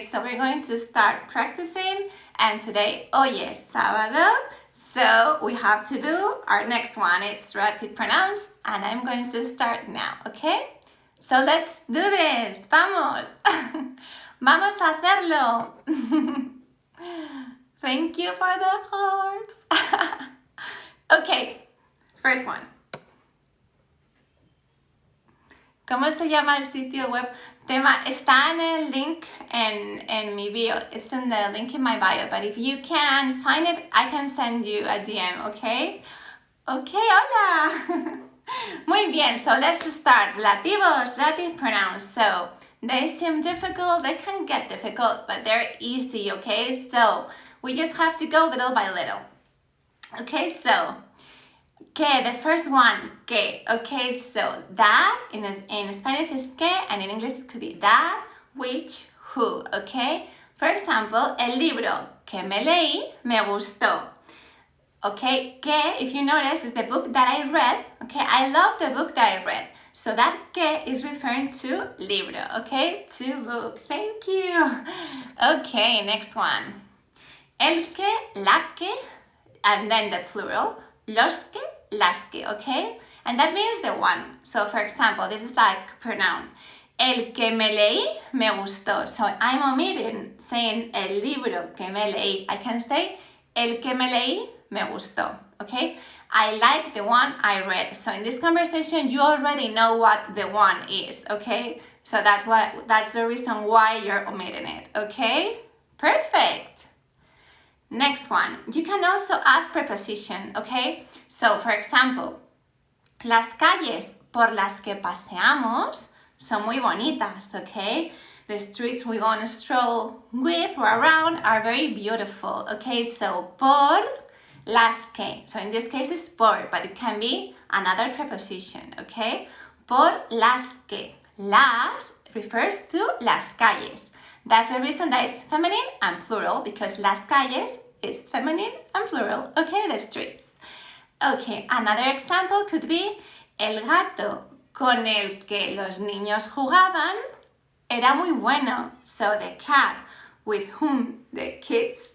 So we're going to start practicing, and today, hoy es sábado, so we have to do our next one. It's relative pronouns, and I'm going to start now, okay? So let's do this. Vamos. Vamos a hacerlo. Thank you for the hearts. Okay, first one. ¿Cómo se llama el sitio web? Está en el link en mi bio. It's in the link in my bio. But if you can find it, I can send you a DM, okay? Okay, hola. Muy bien, so let's start. Relativos, relative pronouns. So they seem difficult, they can get difficult, but they're easy, okay? So we just have to go little by little. Okay, so que, the first one, que. Okay, so that in Spanish is que, and in English it could be that, which, who, okay? For example, el libro que me leí me gustó. Okay, que, if you notice, is the book that I read. Okay, I love the book that I read. So that que is referring to libro, okay? To book. Thank you. Okay, next one. El que, la que, and then the plural. Los que, las que, okay? And that means the one. So for example, this is like pronoun. El que me leí me gustó. So I'm omitting saying el libro que me leí. I can say el que me leí me gustó, okay? I like the one I read. So in this conversation, you already know what the one is, okay? So that's the reason why you're omitting it, okay? Perfect. Next one, you can also add preposition, okay? So, for example, las calles por las que paseamos son muy bonitas, okay? The streets we go on a stroll with or around are very beautiful, okay? So, por las que. So, in this case, it's por, but it can be another preposition, okay? Por las que. Las refers to las calles. That's the reason that it's feminine and plural, because las calles is feminine and plural, okay, the streets. Okay, another example could be el gato con el que los niños jugaban era muy bueno. So the cat with whom the kids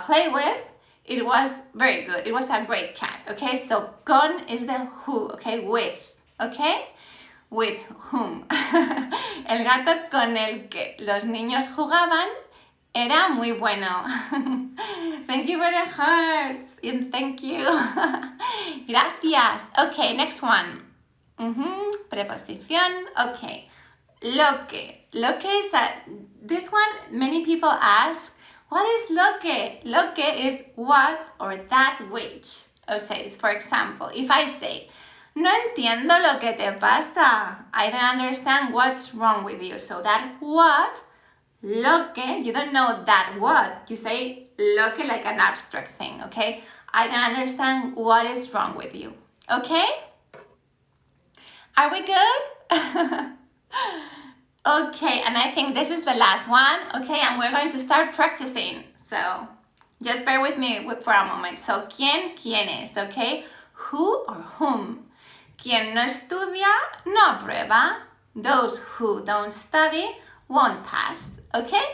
play with, it was very good. It was a great cat, okay? So con is the who, okay, with, okay? With whom. El gato con el que los niños jugaban era muy bueno. Thank you for the hearts. And thank you. Gracias. Okay, next one. Preposición. Okay. Lo que. Lo que is this one, many people ask, what is lo que? Lo que is what or that which. Okay, for example, if I say, no entiendo lo que te pasa. I don't understand what's wrong with you. So that what, lo que, you don't know that what. You say lo que like an abstract thing, okay? I don't understand what is wrong with you, okay? Are we good? Okay, and I think this is the last one, okay? And we're going to start practicing. So just bear with me for a moment. So, ¿quién, quiénes, okay? Who or whom? Quien no estudia, no aprueba. Those who don't study won't pass, okay?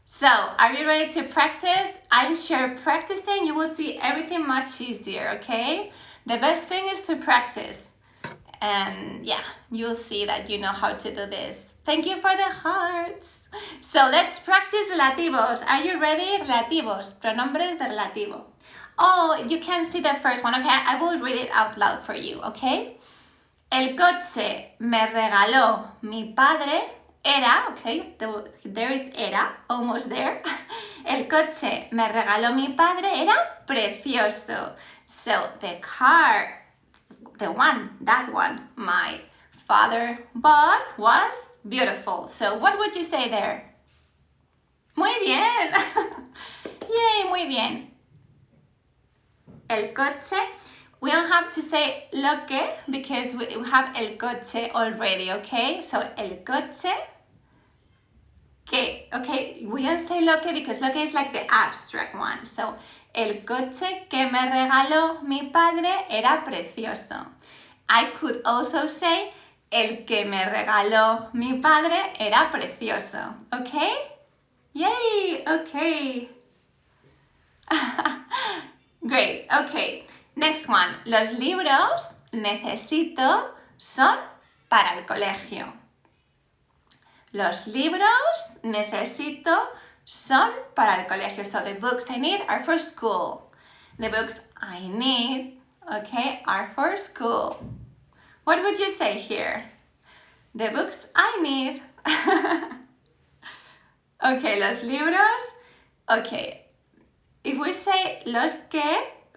So, are you ready to practice? I'm sure practicing, you will see everything much easier, okay? The best thing is to practice. And yeah, you'll see that you know how to do this. Thank you for the hearts. So, let's practice relativos. Are you ready? Relativos, pronombres de relativo. Oh, you can see the first one, okay? I will read it out loud for you, okay? El coche me regaló mi padre era, okay? There is era, almost there. El coche me regaló mi padre era precioso. So the car, that one, my father bought was beautiful. So what would you say there? Muy bien. Yay, muy bien. El coche, we don't have to say lo que because we have el coche already, okay? So el coche que, okay? We don't say lo que because lo que is like the abstract one. So el coche que me regaló mi padre era precioso. I could also say el que me regaló mi padre era precioso, okay? Yay, okay. Great, okay. Next one. Los libros necesito son para el colegio. Los libros necesito son para el colegio. So the books I need are for school. The books I need, okay, are for school. What would you say here? The books I need. Okay, los libros. Okay, if we say los que,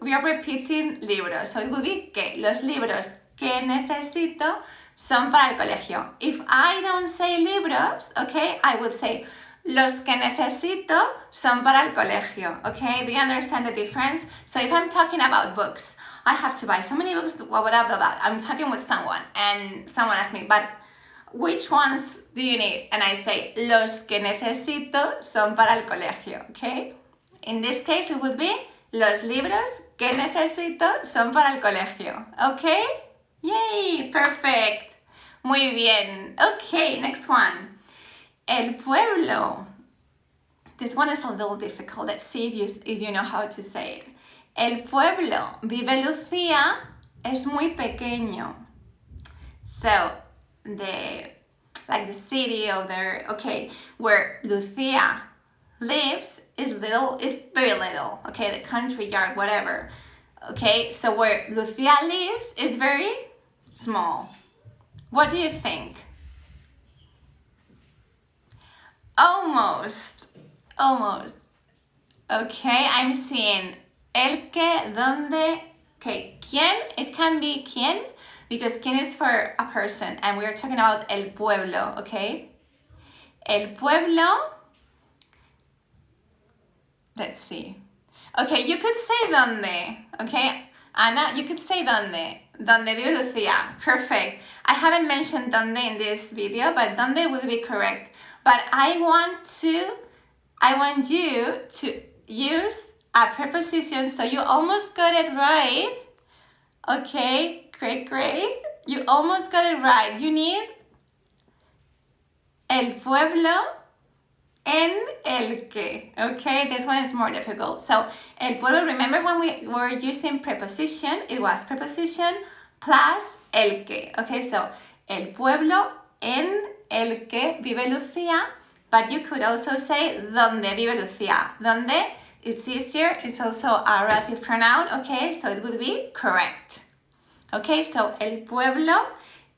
we are repeating libros. So it would be que. Los libros que necesito son para el colegio. If I don't say libros, okay, I would say los que necesito son para el colegio. Okay, do you understand the difference? So if I'm talking about books, I have to buy so many books, blah, blah, blah, blah. I'm talking with someone and someone asks me, but which ones do you need? And I say, los que necesito son para el colegio, okay? In this case, it would be, los libros que necesito son para el colegio, okay? Yay, perfect. Muy bien. Okay, next one. El pueblo. This one is a little difficult. Let's see if you know how to say it. El pueblo vive Lucía es muy pequeño. So, the city of there, okay, where Lucia lives is very little, okay, the country yard, whatever, okay, so where Lucia lives is very small. What do you think? Almost, okay, I'm seeing el que, donde, okay, quién, it can be quién, because quién is for a person, and we are talking about el pueblo, okay? El pueblo, let's see. Okay, you could say donde, okay? Ana, you could say donde vive Lucía, perfect. I haven't mentioned donde in this video, but donde would be correct. But I want you to use a preposition, so you almost got it right. Okay, great. You almost got it right. You need el pueblo en el que. Okay, this one is more difficult. So, el pueblo, remember when we were using preposition, it was preposition plus el que. Okay, so, el pueblo en el que vive Lucía, but you could also say donde vive Lucía. Donde, it's easier, it's also a relative pronoun, okay, so it would be correct. Okay, so el pueblo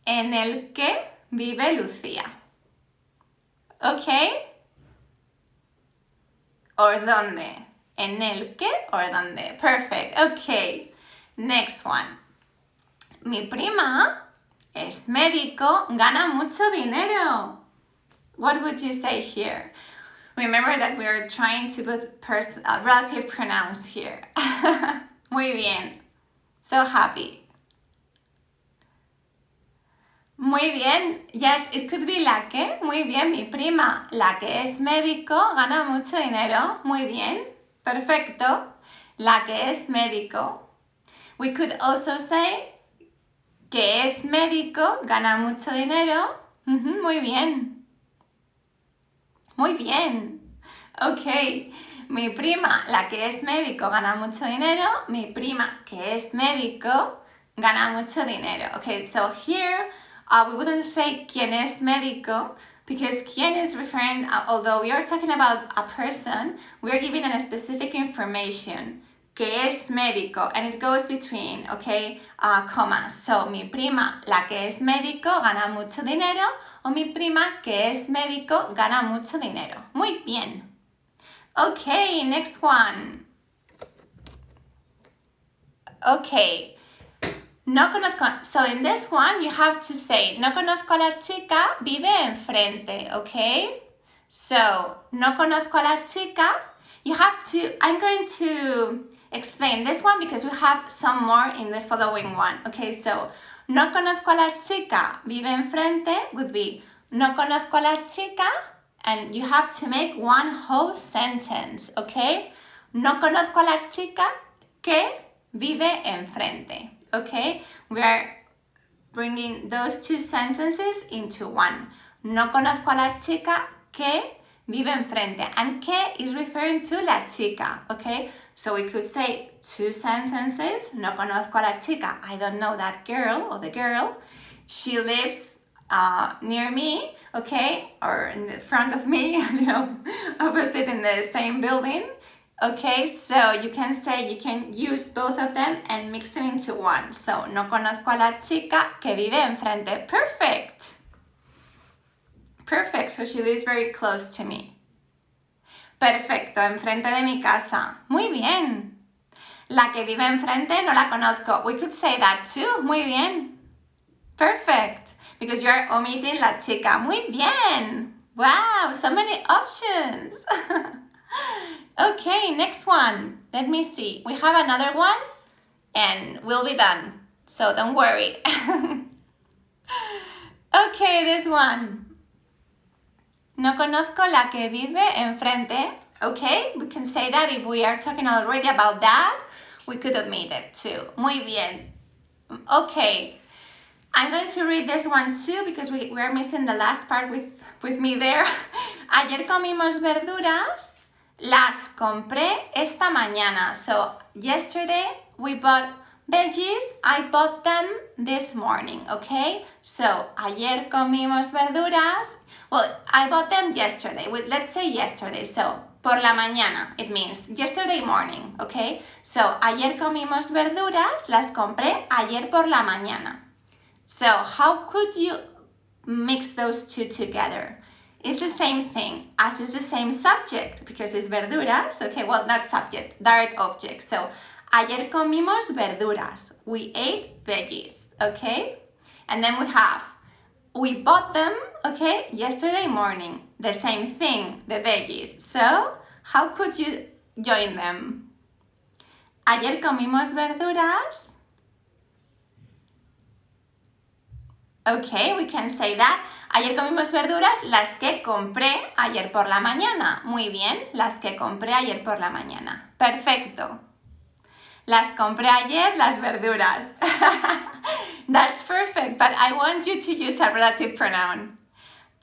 en el que vive Lucía. Okay? Or donde. En el que or donde. Perfect. Okay. Next one. Mi prima es médico, gana mucho dinero. What would you say here? Remember that we are trying to put relative pronouns here. Muy bien. So happy. Muy bien. Yes, it could be la que. Muy bien, mi prima, la que es médico, gana mucho dinero. Muy bien. Perfecto. La que es médico. We could also say que es médico, gana mucho dinero. Muy bien. Muy bien. Ok. Mi prima, la que es médico, gana mucho dinero. Mi prima, que es médico, gana mucho dinero. Okay, so here we wouldn't say quién es médico, because quién is referring, although we are talking about a person, we are giving a specific information. Que es médico, and it goes between, okay, commas. So, mi prima, la que es médico, gana mucho dinero, o mi prima, que es médico, gana mucho dinero. Muy bien. Okay, next one. Okay. No conozco, so in this one you have to say, no conozco a la chica, vive enfrente, okay? So, no conozco a la chica, you have to, I'm going to explain this one because we have some more in the following one, okay? So, no conozco a la chica, vive enfrente would be, no conozco a la chica, and you have to make one whole sentence, okay? No conozco a la chica que vive enfrente. Okay, we are bringing those two sentences into one. No conozco a la chica que vive enfrente. And que is referring to la chica, okay? So we could say 2 sentences. No conozco a la chica. I don't know that girl or the girl. She lives near me, okay? Or in the front of me, opposite in the same building. Okay, so you can use both of them and mix it into one. So, no conozco a la chica que vive enfrente. Perfect. Perfect, so she lives very close to me. Perfecto, enfrente de mi casa. Muy bien. La que vive enfrente no la conozco. We could say that too. Muy bien. Perfect. Because you are omitting la chica. Muy bien. Wow, so many options. Okay, next one. Let me see. We have another one and we'll be done. So don't worry. Okay, this one. No conozco la que vive enfrente. Okay, we can say that if we are talking already about that. We could omit it too. Muy bien. Okay. I'm going to read this one too because we are missing the last part with me there. Ayer comimos verduras. Las compré esta mañana. So yesterday we bought veggies. I bought them this morning, okay? So ayer comimos verduras. Well, I bought them yesterday. Let's say yesterday. So por la mañana, it means yesterday morning, okay? So ayer comimos verduras. Las compré ayer por la mañana. So how could you mix those two together? It's the same thing, as is the same subject, because it's verduras, okay, well, not subject, direct object. So, ayer comimos verduras. We ate veggies, okay? And then we bought them, okay, yesterday morning. The same thing, the veggies. So, how could you join them? Ayer comimos verduras. Okay, we can say that. Ayer comimos verduras, las que compré ayer por la mañana. Muy bien, las que compré ayer por la mañana. Perfecto. Las compré ayer, las verduras. That's perfect, but I want you to use a relative pronoun.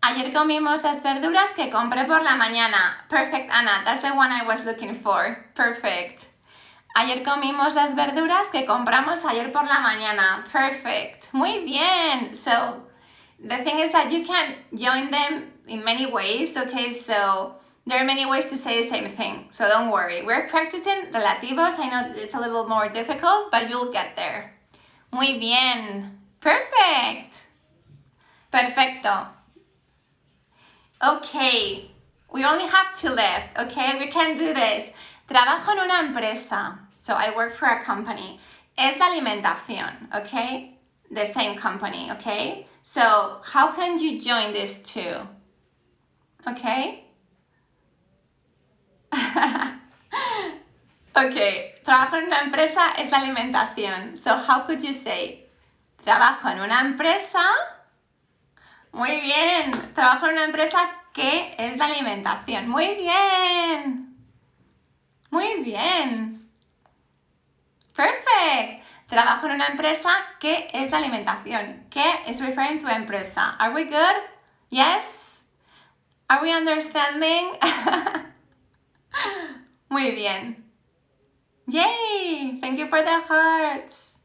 Ayer comimos las verduras que compré por la mañana. Perfect, Anna. That's the one I was looking for. Perfect. Ayer comimos las verduras que compramos ayer por la mañana. Perfect. Muy bien. So, the thing is that you can join them in many ways, okay? So, there are many ways to say the same thing. So, don't worry. We're practicing relativos. I know it's a little more difficult, but you'll get there. Muy bien. Perfect. Perfecto. Okay. We only have 2 left, okay? We can do this. Trabajo en una empresa. So I work for a company. Es la alimentación, okay? The same company, okay? So how can you join these two? Okay? Okay, trabajo en una empresa es la alimentación. So how could you say? Trabajo en una empresa. Muy bien. Trabajo en una empresa que es la alimentación. Muy bien. Muy bien. Perfect. Trabajo en una empresa que es la alimentación. Que is referring to empresa. Are we good? Yes? Are we understanding? Muy bien. Yay! Thank you for the hearts.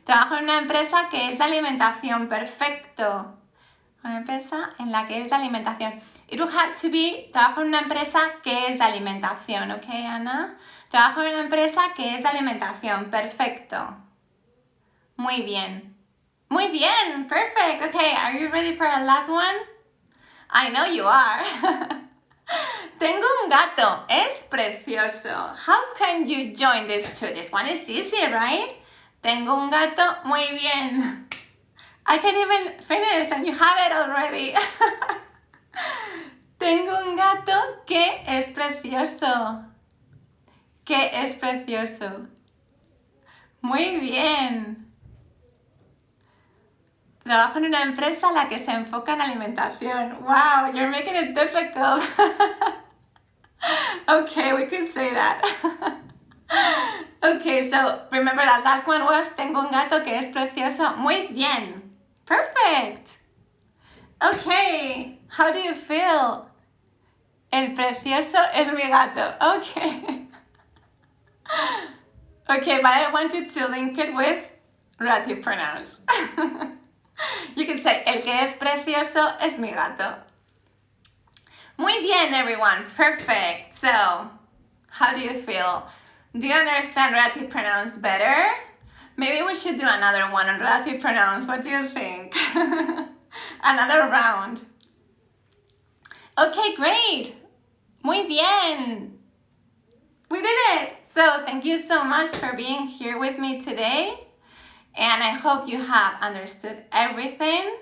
Trabajo en una empresa que es la alimentación. Perfecto. Una empresa en la que es la alimentación. It would have to be trabajo en una empresa que es la alimentación. ¿Ok, Ana? Trabajo en una empresa que es la alimentación. Perfecto. Muy bien. Muy bien. Perfect. Okay, are you ready for our last one? I know you are. Tengo un gato. Es precioso. How can you join these two? This one is easy, right? Tengo un gato. Muy bien. I can even finish and you have it already. Tengo un gato que es precioso. Que es precioso. Muy bien. Trabajo en una empresa en la que se enfoca en alimentación. Wow, you're making it difficult. Okay, we could say that. Okay, so remember that last one was tengo un gato que es precioso. Muy bien. Perfect. Okay, how do you feel? El precioso es mi gato. Okay. Okay, but I want you to link it with relative pronouns. You can say, el que es precioso es mi gato. Muy bien, everyone. Perfect. So, how do you feel? Do you understand relative pronouns better? Maybe we should do another one on relative pronouns. What do you think? Another round. Okay, great. Muy bien. We did it. So thank you so much for being here with me today. And I hope you have understood everything.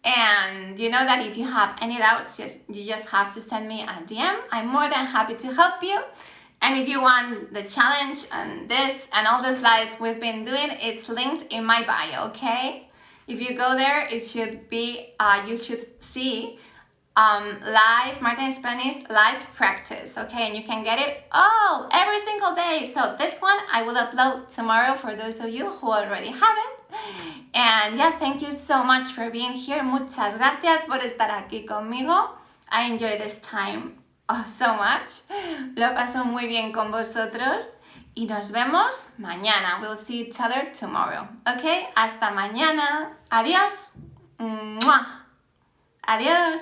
And you know that if you have any doubts, you just have to send me a DM. I'm more than happy to help you. And if you want the challenge and this and all the slides we've been doing, it's linked in my bio, okay? If you go there, it should be, you should see live Marta in Spanish live practice, okay? And you can get it all every single day. So this one I will upload tomorrow for those of you who already have it. And yeah, thank you so much for being here. Muchas gracias por estar aquí conmigo. I enjoy this time so much. Lo paso muy bien con vosotros. Y nos vemos mañana. We'll see each other tomorrow. Okay? Hasta mañana. Adiós. Adiós.